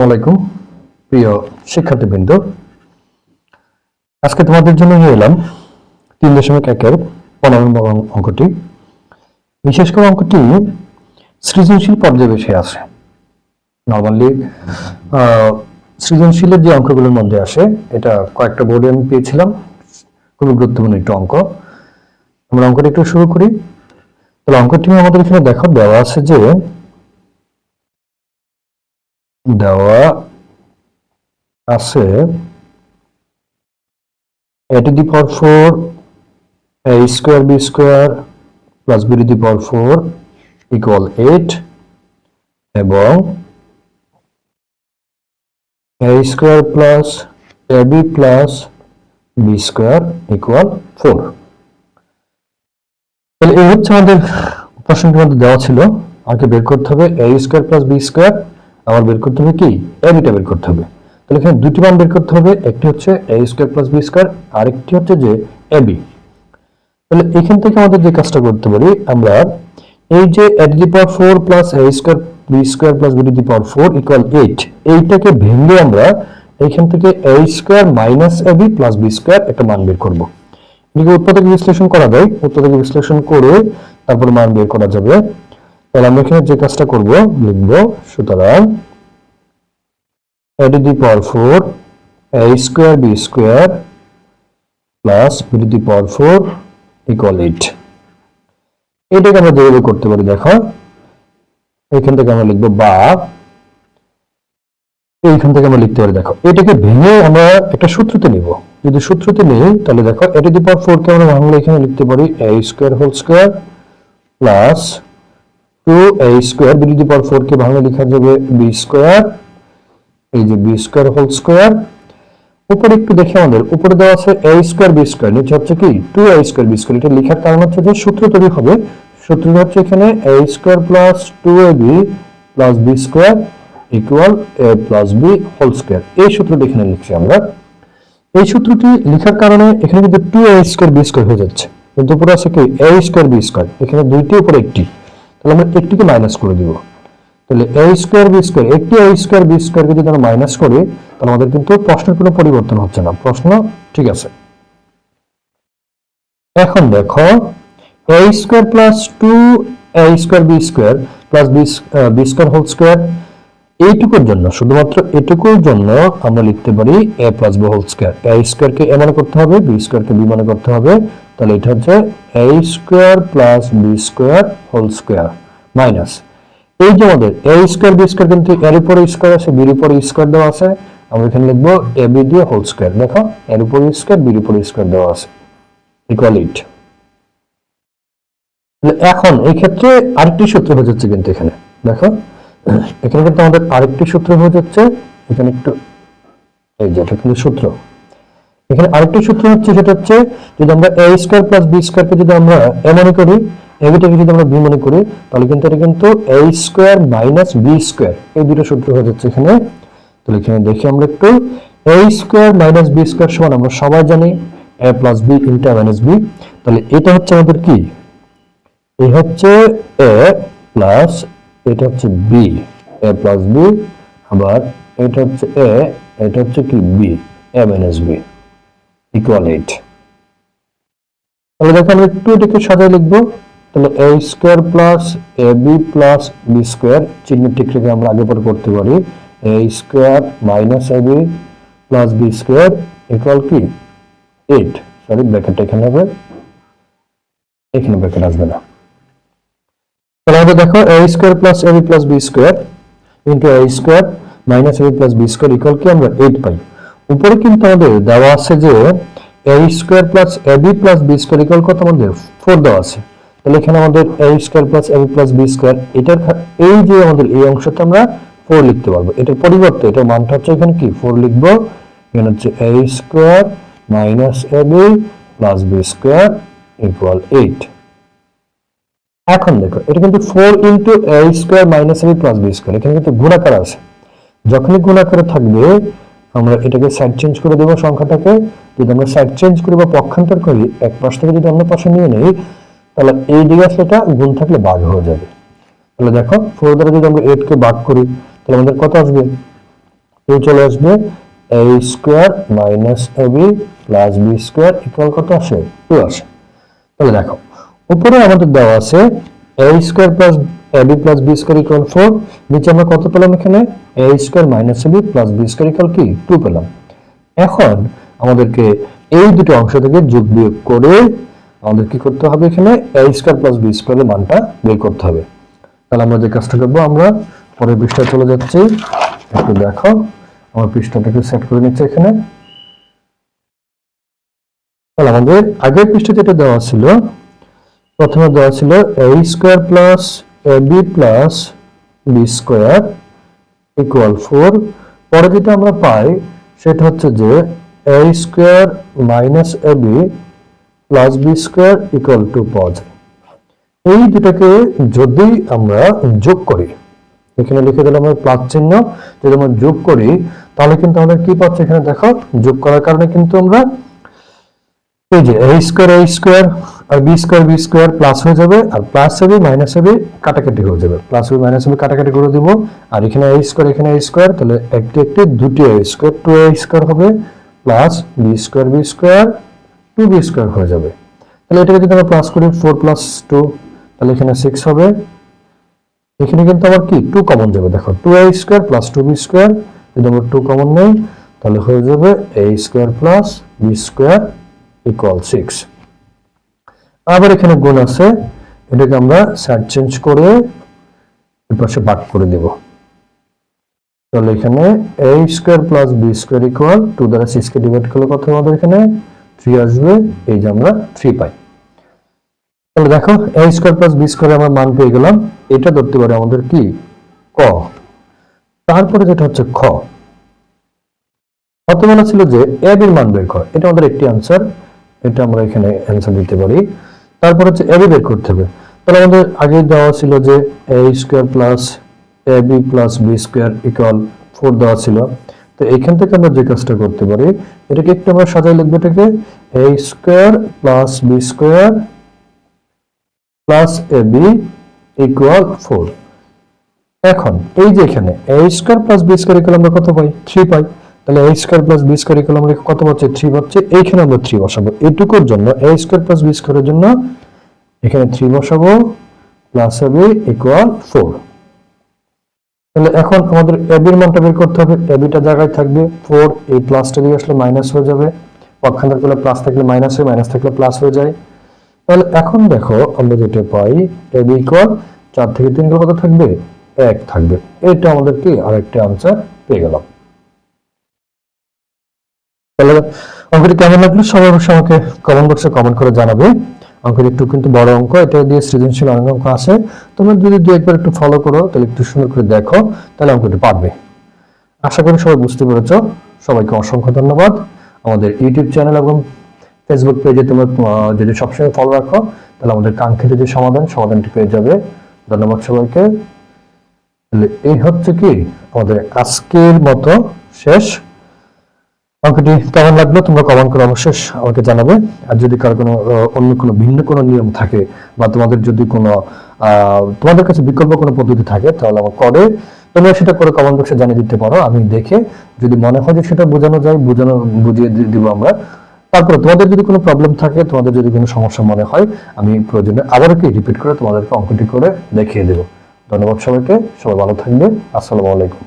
আসসালামাইকুম প্রিয় শিক্ষার্থীবৃন্দ, আজকে তোমাদের জন্য নিয়ে এলাম 3.1-এর 15 নম্বর অঙ্কটি। বিশেষ করে অঙ্কটি সৃজনশীল পর্যায়ে বেশি আসে। নরমালি সৃজনশীলের যে অঙ্কগুলোর মধ্যে আসে, এটা কয়েকটা বোর্ডে আমি পেয়েছিলাম, খুবই গুরুত্বপূর্ণ একটু অঙ্ক। আমরা অঙ্কটি একটু শুরু করি। তাহলে অঙ্কটি আমাদের এখানে দেওয়া আছে যে a to the power 4 a square b square plus b to the power 4 equal 8 এবং a square plus ab plus b square equal 4। তাহলে এই হচ্ছে আমাদের প্রশ্নটির মধ্যে দেওয়া ছিল। আমাকে বের করতে হবে a square plus b square, আবার বের করতে হবে কি ab টা বের করতে হবে। তাহলে এখানে দুটি মান বের করতে হবে, একটি হচ্ছে a square plus b square, আরেকটি হচ্ছে যে ab। তাহলে এখান থেকে আমাদের যে কাজটা করতে পারি, আমরা এই যে a to the power 4 plus a square b square plus b to the power 4 equal 8, এইটাকে ভেঙে আমরা এইখান থেকে a square minus ab plus b square একটা মান বের করব। এটাকে উৎপাদক বিশ্লেষণ করা যায়, উৎপাদক বিশ্লেষণ করে তারপর মান বের করা যাবে। তাহলে আমরা এখানে যে কাজটা করব লিখব, সুতরাং a to the power 4 a square b square plus b to the power 4 equal 8। এটাকে আমরা যেভাবে করতে পারি, দেখো এখান থেকে আমরা লিখবো বা এইখান থেকে আমরা লিখতে পারি। দেখো এটাকে ভেঙে আমরা একটা সূত্রতে নিব। যদি সূত্রতে নিই তাহলে দেখো a to the power 4 কে আমরা ভাঙলে এখানে লিখতে পারি a square whole square plus 2a square, b to the power 4 কে ভাঙলে লেখা যাবে b square, এই যে b square whole square। উপরে একটু দেখে, আমাদের উপরে দেওয়া আছে a square b square, নিচে হচ্ছে কি 2a square b square। এটা লেখার কারণ হচ্ছে যে সূত্র তৈরি হবে। সূত্রটা হচ্ছে এখানে a square plus 2ab plus b square equal a plus b whole square। এই সূত্রটি এখানে লিখছি আমরা। এই সূত্রটি লেখার কারণে এখানে কিন্তু 2a square b square হয়ে যাচ্ছে, কিন্তু উপরে আছে কি a square b square, এখানে দুইটি উপরে একটি, তাহলে আমরা একটিকে মাইনাস করে দিব। তাহলে a square b square, একটি a square b square কে যদি আমরা মাইনাস করি তাহলে আমাদের কিন্তু প্রশ্নের কোনো পরিবর্তন হচ্ছে না, প্রশ্ন ঠিক আছে। এখন দেখো a square plus 2a square b square plus b square whole square, এইটুকুর জন্য, শুধুমাত্র এটুকুর জন্য আমরা লিখতে পারি a plus b whole square। a square K a মনে করতে হবে, b square কে b মনে করতে হবে। তাহলে এটা হচ্ছে a square plus b square whole square minus এই যে আমাদের a square b square কিন্তু এর উপরে স্কয়ার আছে, b এর উপরে স্কয়ার দেওয়া আছে, আমরা এখানে লিখব ab দিয়ে হোল স্কয়ার। দেখো এর উপরে স্কয়ার, b এর উপরে স্কয়ার দেওয়া আছে ইকুয়াল 8। এখন এই ক্ষেত্রে আরেকটি সূত্র হয়ে যাচ্ছে, কিন্তু এখানে দেখো এখানে কিন্তু আমাদের আরেকটি সূত্র হয়ে যাচ্ছে। এখানে একটু এই যে এটা কিন্তু সূত্র, এখানে আরেকটি সূত্র হচ্ছে, সেটা হচ্ছে যদি আমরা a square plus b square কে যদি আমরা a মনে করি, এটাকে যদি আমরা b মনে করি, তাহলে কিন্তু এটা কিন্তু a square minus b square, এই দুটো সূত্র হয়ে যাচ্ছে এখানে। তাহলে এখানে দেখি আমরা একটু, a square minus b square সমান আমরা সবাই জানি a plus b into a minus b। তাহলে এটা হচ্ছে আমাদের কি, এই হচ্ছে a প্লাস এটা হচ্ছে b, a প্লাস b, আবার এটা হচ্ছে a, এটা হচ্ছে কি b, a minus b equal 8। তাহলে দেখো আমরা একটু এটাকে সাজায় লিখবো। তাহলে a square plus ab plus b square, চিহ্ন ঠিক রেখে আমরা আগে পরে করতে পারি a square minus ab plus b square equal কি 8। সরি, ব্র্যাকেটটা এখানে হবে, এখানে ব্র্যাকেট আসবে না। তাহলে আমাদের দেখো a square plus ab plus b square into a square minus ab plus b square equal কি আমরা 8 পাই। উপরে কিন্তু আমাদের দেওয়া আছে যে a square plus ab plus b square equal কত, আমাদের 4 দেওয়া আছে। তাহলে এখানে আমাদের a square plus ab plus b square, এটার এই যে আমাদের এই অংশটা আমরা 4 লিখতে পারবো। এটার পরিবর্তে এটার মানটা হচ্ছে এখানে কি 4 লিখবো। এখানে হচ্ছে a square minus ab plus b square equal 8। এখন দেখো এটা কিন্তু 4 into a square minus ab plus b square, এখানে কিন্তু গুণাকার আছে। যখনই গুণাকারে থাকবে আমরা এটাকে সাইড চেঞ্জ করে দেব সংখ্যাটাকে। যদি আমরা সাইড চেঞ্জ করি বা পক্ষান্তর করি, এক পাশ থেকে যদি অন্য পাশে নিয়ে নেই, তাহলে এই দিকে আসলে এটা গুণ থাকলে ভাগ হয়ে যাবে। তাহলে দেখো 4 দ্বারা যদি আমরা 8 কে ভাগ করি তাহলে আমাদের কত আসবে, 2 চলে আসবে a square minus ab plus b square equal কত আসে 2 আসে। তাহলে দেখো উপরে আমাদের দেওয়া আছে a square plus ab plus b square equal 4, নিচে আমরা কত পেলাম এখানে a square minus ab plus b square equal কি 2 পেলাম। এখন আমাদেরকে এই দুটো অংশ থেকে যোগ বিয়োগ করে আমাদের কি করতে হবে এখানে a স্কয়ার প্লাস b স্কয়ারের মানটা বের করতে হবে। তাহলে আমরা যে কাজটা করব আমরা পরের পৃষ্ঠায় চলে যাচ্ছি, একটু দেখো আমার পৃষ্ঠাটাকে সেট করে নিচ্ছে এখানে। তাহলে আমাদের আগের পৃষ্ঠা যেটা দেওয়া ছিল প্রথমে দেওয়া ছিল a square plus ab plus b square equal 4, পরে যেটা আমরা পাই সেটা হচ্ছে যে a square minus ab plus b square equal 2 পাওয়া যায়। এই দুটাকে যদি আমরা যোগ করি, এখানে লিখে দিলাম আমরা প্লাস চিহ্ন, যদি আমরা যোগ করি তাহলে কিন্তু আমরা কি পাচ্ছি এখানে দেখো যোগ করার কারণে কিন্তু আমরা এই যে a স্কয়ার আর b স্কয়ার প্লাস হয়ে যাবে, আর প্লাস ab মাইনাস ab কাটাকাটি হয়ে যাবে, প্লাস ab মাইনাস ab কাটাকাটি করে দেব, আর এখানে a স্কয়ার তাহলে একটি একটি দুটি a স্কয়ার 2a স্কয়ার হবে plus b square 2b square হয়ে যাবে। তাহলে এটাকে যদি আমরা প্লাস করি 4 প্লাস 2 তাহলে এখানে 6 হবে, এখানে কিন্তু আবার কি 2 কমন যাবে, দেখো 2a square plus 2b square, যদি আমরা 2 কমন নেই তাহলে হয়ে যাবে a square plus b square equal 6। আবার এখানে গুণ আছে, এটাকে আমরা সাইড চেঞ্জ করে এর পাশে ভাগ করে দেব। তাহলে এখানে a square plus b square equal 2 দ্বারা 6 কে ডিভাইড করলে কত আমাদের এখানে 3 আসবে, এই যে আমরা 3 পাই। তাহলে দেখো a square plus b square আমরা মান পেয়ে গেলাম, এটা ধরতে পারে আমাদের কি ক। তারপরে যেটা হচ্ছে খ, কত বলা ছিল যে ab এর মান বের কর, এটা আমাদের একটি आंसर, এটা আমরা এখানে आंसर দিতে পারি। তারপর হচ্ছে ab বের করতে হবে, তাহলে আমাদের আগে দেওয়া ছিল যে a square plus ab plus b square equal 4 দেওয়া ছিল। তো এখান থেকে আমরা যে কাজটা করতে পারি এটাকে একটু আমরা সাজায় লিখব, এটাকে a square plus b square plus ab equal 4। এখন এই যে এখানে a square plus b square equal আমরা কত পাই 3 পাই, তাহলে a square plus b square equal আমরা কত পাচ্ছি 3 পাচ্ছি, এইখানে আমরা 3 বসাবো, এইটুকুর জন্য a স্কয়ার প্লাস b স্কয়ারের জন্য এখানে 3 বসাবো প্লাস ab ইকুয়াল 4। তাহলে এখন আমাদের ab এর মানটা বের করতে হবে, ab টা জায়গায় থাকবে 4, এই প্লাসটা দিয়ে আসলে মাইনাস হয়ে যাবে, পক্ষান্তর করলে প্লাস থাকলে মাইনাস হয়, মাইনাস থাকলে প্লাস হয়ে যায়। তাহলে এখন দেখো আমরা যেটা পাই ab ইকুয়াল 4 থেকে 3 গেলে কত থাকবে 1 থাকবে, এটা আমাদের কি আরেকটা आंसर পেয়ে গেলাম। তাহলে অঙ্কটি কেমন লাগলো সবাই অবশ্যই আমাকে কমেন্ট বক্সে কমেন্ট করে জানাবে। অঙ্কটি একটু কিন্তু বড় অঙ্ক, এটা দিয়ে সৃজনশীল অনেক অঙ্ক আছে, তোমরা যদি দু একবার একটু ফলো করো তাহলে একটু সুন্দর করে দেখো তাহলে অঙ্কটি পারবে। আশা করি সবাই বুঝতে পেরেছো, সবাইকে অসংখ্য ধন্যবাদ। আমাদের ইউটিউব চ্যানেল এবং ফেসবুক পেজে তোমরা যদি সবসময় ফলো রাখো তাহলে আমাদের কাঙ্ক্ষিত যে সমাধানটি পেয়ে যাবে। ধন্যবাদ সবাইকে। তাহলে এই হচ্ছে কি আমাদের আজকের মতো শেষ। অঙ্কটি কেমন লাগলো তোমরা কমেন্ট করে অবশ্যই আমাকে জানাবে, আর যদি কারো কোনো অন্য কোনো ভিন্ন কোনো নিয়ম থাকে বা তোমাদের যদি কোনো তোমাদের কাছে বিকল্প কোনো পদ্ধতি থাকে তাহলে আমার করে তোমরা সেটা করে কমেন্ট বক্সে জানিয়ে দিতে পারো, আমি দেখে যদি মনে হয় যে সেটা বোঝানো যায় বুঝিয়ে দিব আমরা। তারপরে তোমাদের যদি কোনো প্রবলেম থাকে, তোমাদের যদি কোনো সমস্যা মনে হয়, আমি প্রয়োজনে আবারও কি রিপিট করে তোমাদেরকে অঙ্কটি করে দেখিয়ে দেব। ধন্যবাদ সবাইকে, সবাই ভালো থাকবে। আসসালামু আলাইকুম।